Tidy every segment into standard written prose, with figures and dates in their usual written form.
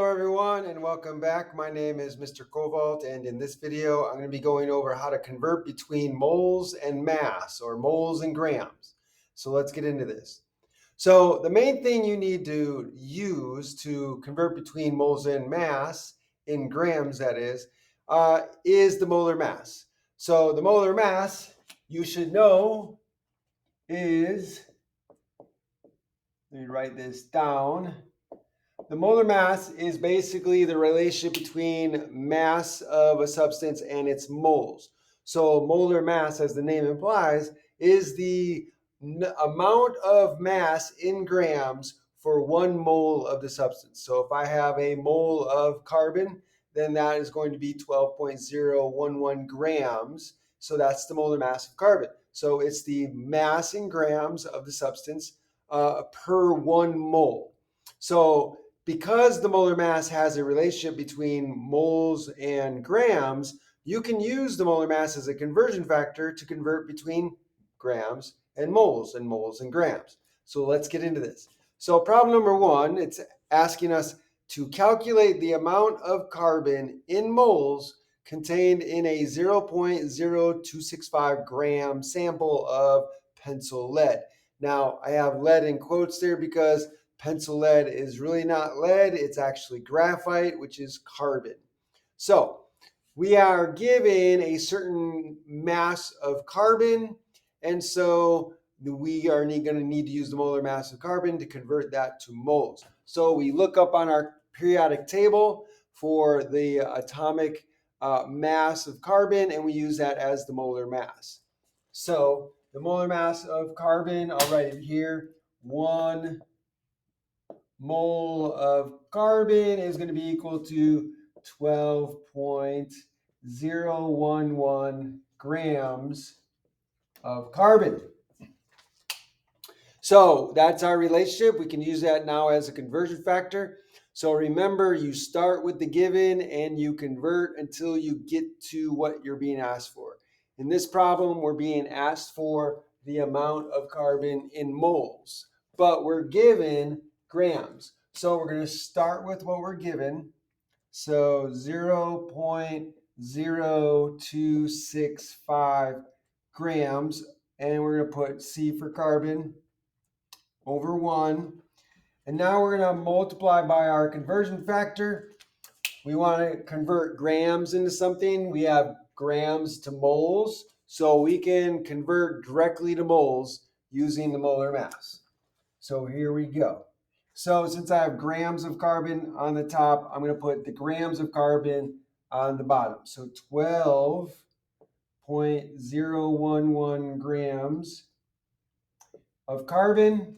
everyone, and welcome back. My name is Mr. Cobalt, and in this video, I'm going to be going over how to convert between moles and mass, or moles and grams. So let's get into this. So the main thing you need to use to convert between moles and mass, in grams that is the molar mass. So the molar mass, you should know, is, let me write this down. The molar mass is basically the relationship between mass of a substance and its moles. So molar mass, as the name implies, is the amount of mass in grams for 1 mole of the substance. So if I have a mole of carbon, then that is going to be 12.011 grams. So that's the molar mass of carbon. So it's the mass in grams of the substance per 1 mole. So because the molar mass has a relationship between moles and grams, you can use the molar mass as a conversion factor to convert between grams and moles and grams. So let's get into this. So problem number 1, it's asking us to calculate the amount of carbon in moles contained in a 0.0265 gram sample of pencil lead. Now, I have lead in quotes there because pencil lead is really not lead, it's actually graphite, which is carbon. So we are given a certain mass of carbon, and so we are going to need to use the molar mass of carbon to convert that to moles. So we look up on our periodic table for the atomic mass of carbon, and we use that as the molar mass. So the molar mass of carbon, I'll write it here, 1 mole of carbon is going to be equal to 12.011 grams of carbon. So that's our relationship. We can use that now as a conversion factor. So remember, you start with the given and you convert until you get to what you're being asked for. In this problem, we're being asked for the amount of carbon in moles, but we're given grams. So we're going to start with what we're given. So 0.0265 grams, and we're going to put C for carbon over 1. And now we're going to multiply by our conversion factor. We want to convert grams into something. We have grams to moles, so we can convert directly to moles using the molar mass. So here we go. So since I have grams of carbon on the top, I'm going to put the grams of carbon on the bottom. So 12.011 grams of carbon.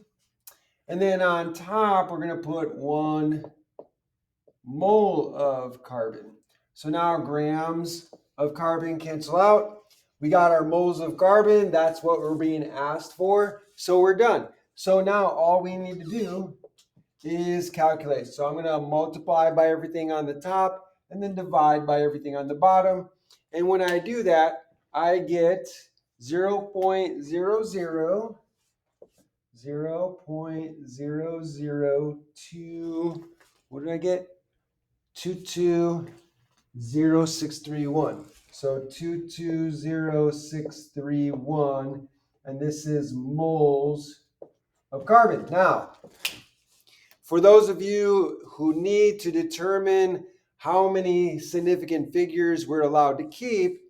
And then on top, we're going to put 1 mole of carbon. So now grams of carbon cancel out. We got our moles of carbon. That's what we're being asked for. So we're done. So now all we need to do is calculate. So I'm going to multiply by everything on the top and then divide by everything on the bottom. And when I do that, I get 0.002, what did I get? 220631. So 220631, and this is moles of carbon. Now, for those of you who need to determine how many significant figures we're allowed to keep,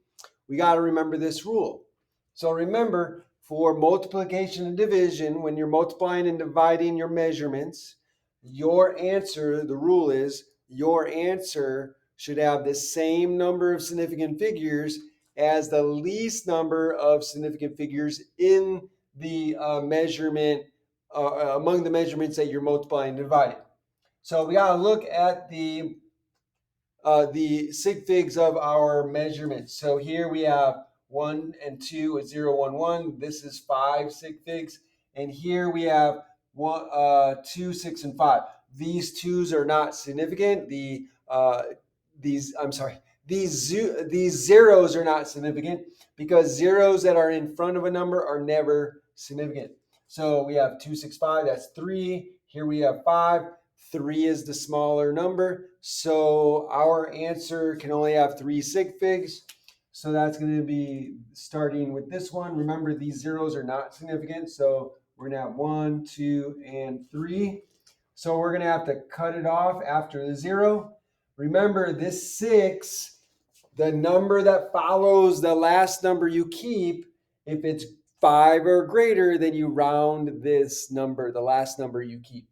we got to remember this rule. So remember, for multiplication and division, when you're multiplying and dividing your measurements, your answer, the rule is, your answer should have the same number of significant figures as the least number of significant figures in the measurement, among the measurements that you're multiplying and dividing. So we got to look at the sig figs of our measurements. So here we have 1 and 2 at 0, 1, 1. This is 5 sig figs. And here we have 2, 6, and 5. These 2s are not significant. These zeros are not significant because zeros that are in front of a number are never significant. So we have 2, 6, 5. That's 3. Here we have 5. 3 is the smaller number. So our answer can only have 3 sig figs. So that's going to be starting with this one. Remember, these zeros are not significant. So we're going to have 1, 2, and 3. So we're going to have to cut it off after the 0. Remember, this 6, the number that follows the last number you keep, if it's 5 or greater, then you round this number, the last number you keep.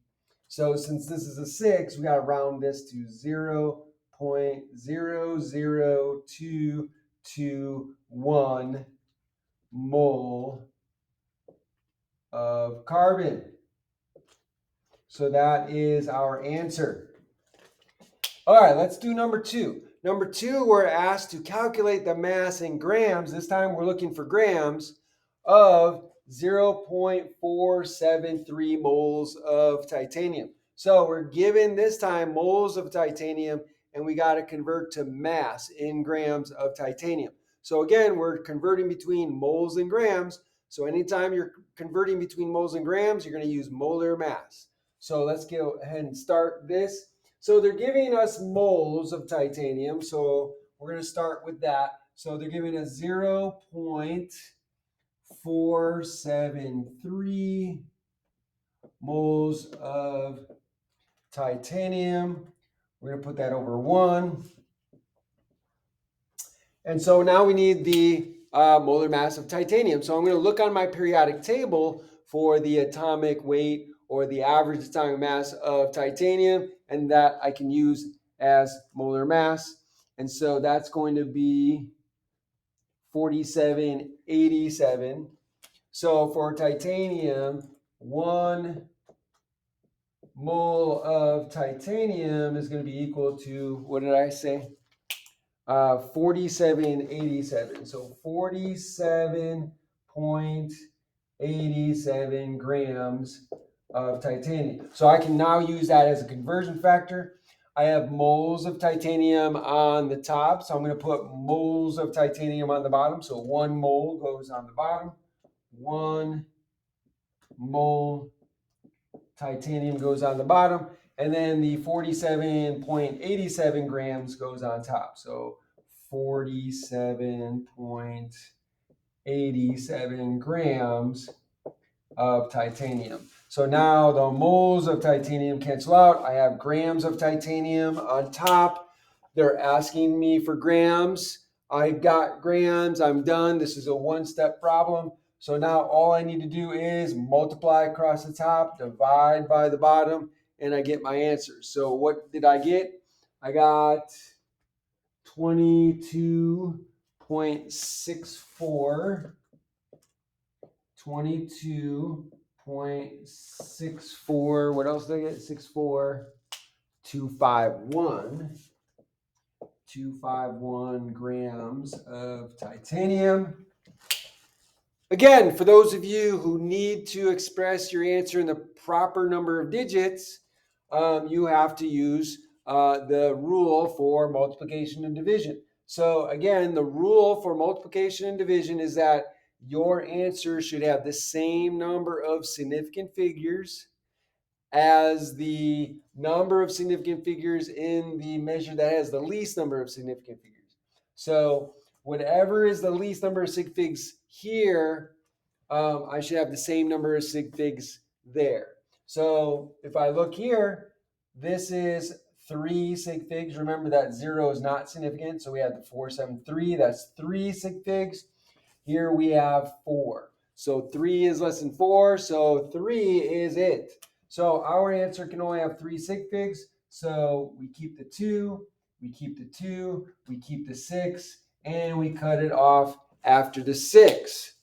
So since this is a 6, we got to round this to 0.00221 mole of carbon. So that is our answer. All right, let's do number 2. Number 2, we're asked to calculate the mass in grams. This time we're looking for grams of 0.473 moles of titanium. So we're given this time moles of titanium, and we got to convert to mass in grams of titanium. So again, we're converting between moles and grams. So anytime you're converting between moles and grams, you're going to use molar mass. So let's go ahead and start this. So they're giving us moles of titanium. So we're going to start with that. So they're giving us 0.473 moles of titanium. We're going to put that over 1. And so now we need the molar mass of titanium. So I'm going to look on my periodic table for the atomic weight or the average atomic mass of titanium, and that I can use as molar mass. And so that's going to be 4787. So for titanium, 1 mole of titanium is going to be equal to, what did I say? 4787. So 47.87 grams of titanium. So I can now use that as a conversion factor. I have moles of titanium on the top, so I'm going to put moles of titanium on the bottom. So 1 mole goes on the bottom. 1 mole titanium goes on the bottom. And then the 47.87 grams goes on top. So 47.87 grams of titanium. So now the moles of titanium cancel out. I have grams of titanium on top. They're asking me for grams. I got grams. I'm done. This is a one-step problem. So now all I need to do is multiply across the top, divide by the bottom, and I get my answer. So what did I get? I got 22.64. 22.64. What else did I get? 251 grams of titanium. Again, for those of you who need to express your answer in the proper number of digits, you have to use the rule for multiplication and division. So again, the rule for multiplication and division is that your answer should have the same number of significant figures as the number of significant figures in the measure that has the least number of significant figures. So whatever is the least number of sig figs here, I should have the same number of sig figs there. So if I look here, this is 3 sig figs. Remember that 0 is not significant, so we have the 473. That's 3 sig figs. Here we have 4. So 3 is less than 4, so 3 is it. So our answer can only have 3 sig figs. So we keep the 2, we keep the 2, we keep the 6, and we cut it off after the 6.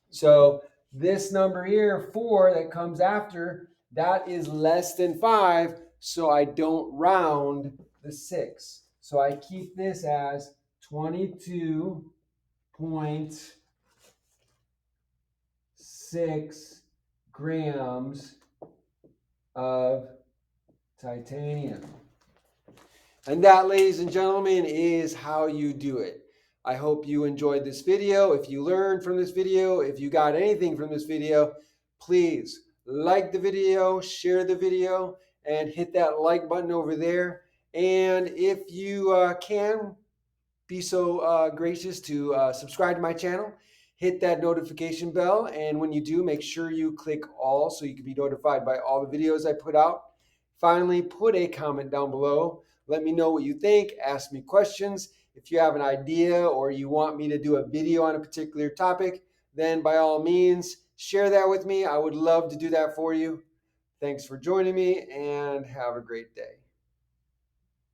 So this number here, 4, that comes after, that is less than 5, so I don't round the 6. So I keep this as 22.6 grams of titanium. And that, ladies and gentlemen, is how you do it. I hope you enjoyed this video. If you learned from this video, if you got anything from this video, please like the video, share the video, and hit that like button over there. And if you can, be so gracious to subscribe to my channel, hit that notification bell, and when you do, make sure you click all so you can be notified by all the videos I put out. Finally, put a comment down below. Let me know what you think. Ask me questions. If you have an idea or you want me to do a video on a particular topic, then by all means, share that with me. I would love to do that for you. Thanks for joining me and have a great day.